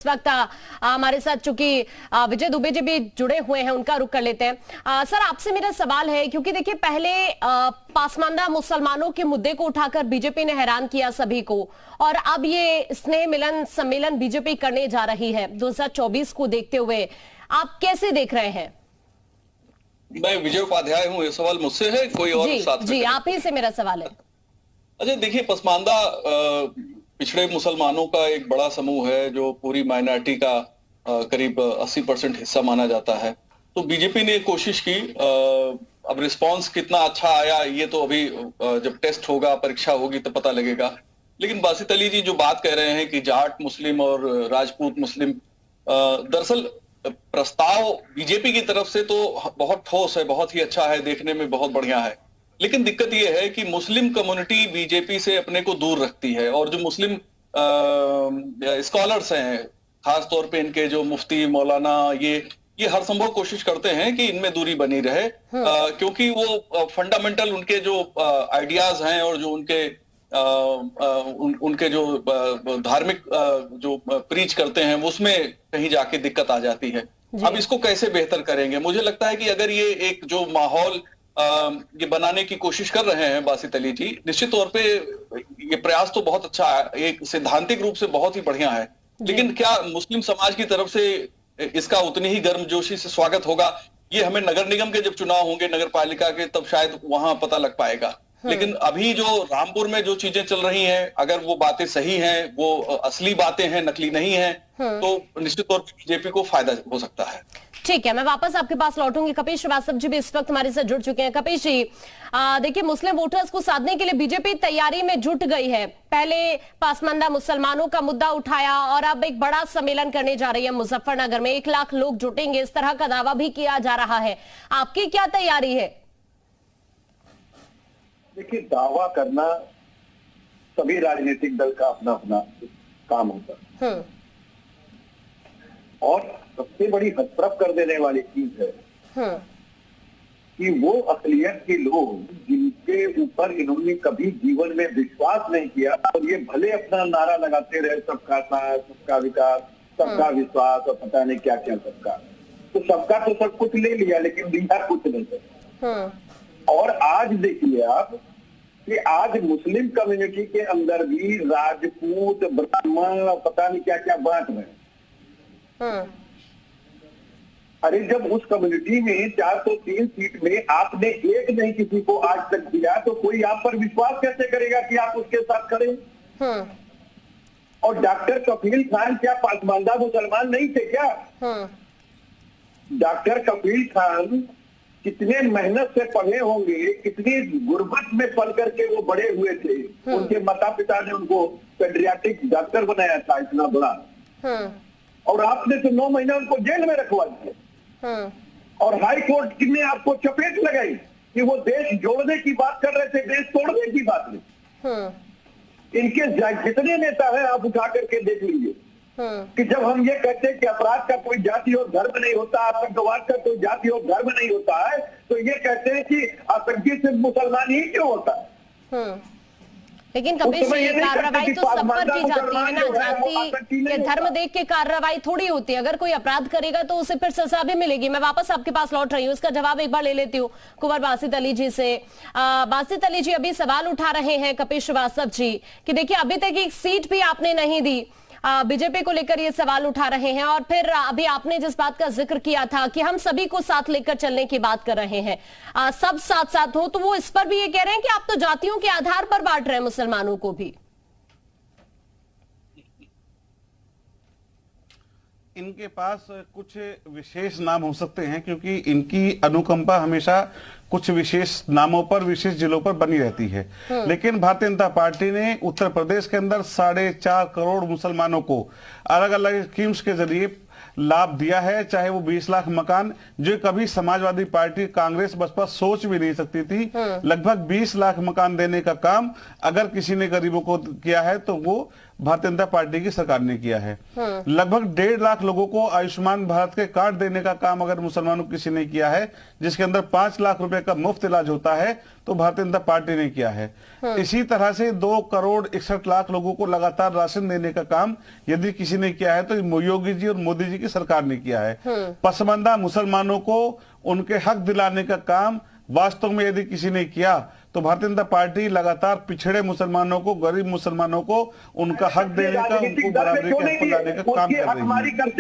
वक्त हमारे साथ चूंकि विजय दुबे जी भी जुड़े हुए हैं, उनका रुख कर लेते हैं। सर, आपसे मेरा सवाल है, क्योंकि देखिए पहले पासमानदा मुसलमानों के मुद्दे को उठाकर बीजेपी ने हैरान किया सभी को, और अब ये स्नेह मिलन सम्मेलन बीजेपी करने जा रही है 2024 को देखते हुए, आप कैसे देख रहे हैं? मैं विजय उपाध्याय हूँ। ये सवाल मुझसे है कोई और साथ? जी, आप ही से मेरा सवाल है। अच्छा, देखिए, पसमानदा पिछड़े मुसलमानों का एक बड़ा समूह है जो पूरी माइनॉरिटी का करीब 80% हिस्सा माना जाता है। तो बीजेपी ने कोशिश की, अब रिस्पांस कितना अच्छा आया ये तो अभी जब टेस्ट होगा, परीक्षा होगी तो पता लगेगा। लेकिन बासित अली जी जो बात कह रहे हैं कि जाट मुस्लिम और राजपूत मुस्लिम, दरअसल प्रस्ताव बीजेपी की तरफ से तो बहुत ठोस है, बहुत ही अच्छा है, देखने में बहुत बढ़िया है। लेकिन दिक्कत यह है कि मुस्लिम कम्युनिटी बीजेपी से अपने को दूर रखती है, और जो मुस्लिम स्कॉलर्स हैं, खास तौर पे इनके जो मुफ्ती मौलाना, ये हर संभव कोशिश करते हैं कि इनमें दूरी बनी रहे, क्योंकि वो फंडामेंटल उनके जो आइडियाज हैं और जो उनके जो धार्मिक जो प्रीच करते हैं उसमें कहीं जाके दिक्कत आ जाती है। अब इसको कैसे बेहतर करेंगे? मुझे लगता है कि अगर ये एक जो माहौल ये बनाने की कोशिश कर रहे हैं बासित अली जी, निश्चित तौर पे ये प्रयास तो बहुत अच्छा है, एक सैद्धांतिक रूप से बहुत ही बढ़िया है। लेकिन क्या मुस्लिम समाज की तरफ से इसका उतनी ही गर्मजोशी से स्वागत होगा? ये हमें नगर निगम के जब चुनाव होंगे, नगर पालिका के, तब शायद वहां पता लग पाएगा। लेकिन अभी जो रामपुर में जो चीजें चल रही हैं, अगर वो बातें सही हैं, वो असली बातें हैं, नकली नहीं हैं, तो निश्चित तौर पर बीजेपी को फायदा हो सकता है। ठीक है, मैं वापस आपके पास लौटूंगी। कपिल श्रीवास्तव जी भी इस वक्त हमारे साथ जुड़ चुके हैं। कपिल जी, देखिए, मुस्लिम वोटर्स को साधने के लिए बीजेपी तैयारी में जुट गई है। पहले पासमानदा मुसलमानों का मुद्दा उठाया और अब एक बड़ा सम्मेलन करने जा रही है मुजफ्फरनगर में। 1 लाख लोग जुटेंगे, इस तरह का दावा भी किया जा रहा है। आपकी क्या तैयारी है? देखिए, दावा करना सभी राजनीतिक दल का अपना अपना काम होता है, और सबसे बड़ी हतप्रभ कर देने वाली चीज है कि वो अकलियत के लोग जिनके ऊपर इन्होंने कभी जीवन में विश्वास नहीं किया, और ये भले अपना नारा लगाते रहे, सबका साथ, सबका विकास, सबका विश्वास और पता नहीं क्या क्या सबका, तो सबका तो सब कुछ ले लिया लेकिन दिया कुछ नहीं। और आज देखिए आप कि आज मुस्लिम कम्युनिटी के अंदर भी राजपूत, ब्राह्मण, पता नहीं क्या क्या बांट रहे हैं। अरे, जब उस कम्युनिटी में 403 सीट में आपने एक नहीं किसी को आज तक दिया, तो कोई आप पर विश्वास कैसे करेगा कि आप उसके साथ खड़े? और डॉक्टर कफील खान क्या पासमानदा मुसलमान नहीं थे क्या? डॉक्टर कफील खान कितने मेहनत से पढ़े होंगे, कितनी गुर्बत में पढ़ करके वो बड़े हुए थे। उनके माता पिता ने उनको पेडियाट्रिक डॉक्टर बनाया था, इतना बड़ा, और आपने तो 9 महीना उनको जेल में रखवा दिया। और हाई कोर्ट ने आपको चपेट लगाई कि वो देश जोड़ने की बात कर रहे थे, देश तोड़ने की बात नहीं। इनके जितने नेता है आप उठा करके देख लीजिए कि जब हम ये कहते हैं कि अपराध का कोई जाति और धर्म नहीं होता, आतंकवाद का कोई जाति और धर्म नहीं होता है, तो ये कहते हैं कि आतंकी सिर्फ मुसलमान ही क्यों होता है? लेकिन कपिल जी, कार्रवाई तो सब पर की जाती है ना, जाति के धर्म देख के कार्रवाई थोड़ी होती है। अगर कोई अपराध करेगा तो उसे फिर सजा भी मिलेगी। मैं वापस आपके पास लौट रही हूँ, इसका जवाब एक बार ले लेती हूँ कुंवर बासित अली जी से। बासित अली जी, अभी सवाल उठा रहे हैं कपिल श्रीवास्तव जी कि देखिए अभी तक एक सीट भी आपने नहीं दी, बीजेपी को लेकर ये सवाल उठा रहे हैं, और फिर अभी आपने जिस बात का जिक्र किया था कि हम सभी को साथ लेकर चलने की बात कर रहे हैं, सब साथ साथ हो, तो वो इस पर भी ये कह रहे हैं कि आप तो जातियों के आधार पर बांट रहे हैं मुसलमानों को भी। इनके पास कुछ विशेष नाम हो सकते हैं, क्योंकि इनकी अनुकंपा हमेशा कुछ विशेष नामों पर, विशेष जिलों पर बनी रहती है। लेकिन भारतीय जनता पार्टी ने उत्तर प्रदेश के अंदर 4.5 करोड़ मुसलमानों को अलग अलग स्कीम्स के जरिए लाभ दिया है, चाहे वो 20 लाख मकान, जो कभी समाजवादी पार्टी, कांग्रेस, बसपा सोच भी नहीं सकती थी। लगभग 20 लाख मकान देने का काम अगर किसी ने गरीबों को किया है तो वो भारतीय जनता पार्टी की सरकार ने किया है। लगभग 1.5 लाख लोगों को आयुष्मान भारत के कार्ड देने का काम अगर मुसलमानों किसी ने किया है, जिसके अंदर 5 लाख रुपए का मुफ्त इलाज होता है, तो भारतीय जनता पार्टी ने किया है। इसी तरह से 2 करोड़ 61 लाख लोगों को लगातार राशन देने का काम यदि किसी ने किया है तो योगी जी और मोदी जी की सरकार ने किया है। पसमानदा मुसलमानों को उनके हक दिलाने का काम वास्तव में यदि किसी ने किया तो भारतीय जनता पार्टी लगातार पिछड़े मुसलमानों को, गरीब मुसलमानों को उनका हक देने का, उनको बराबरी के हक दिलाने का काम कर रही है।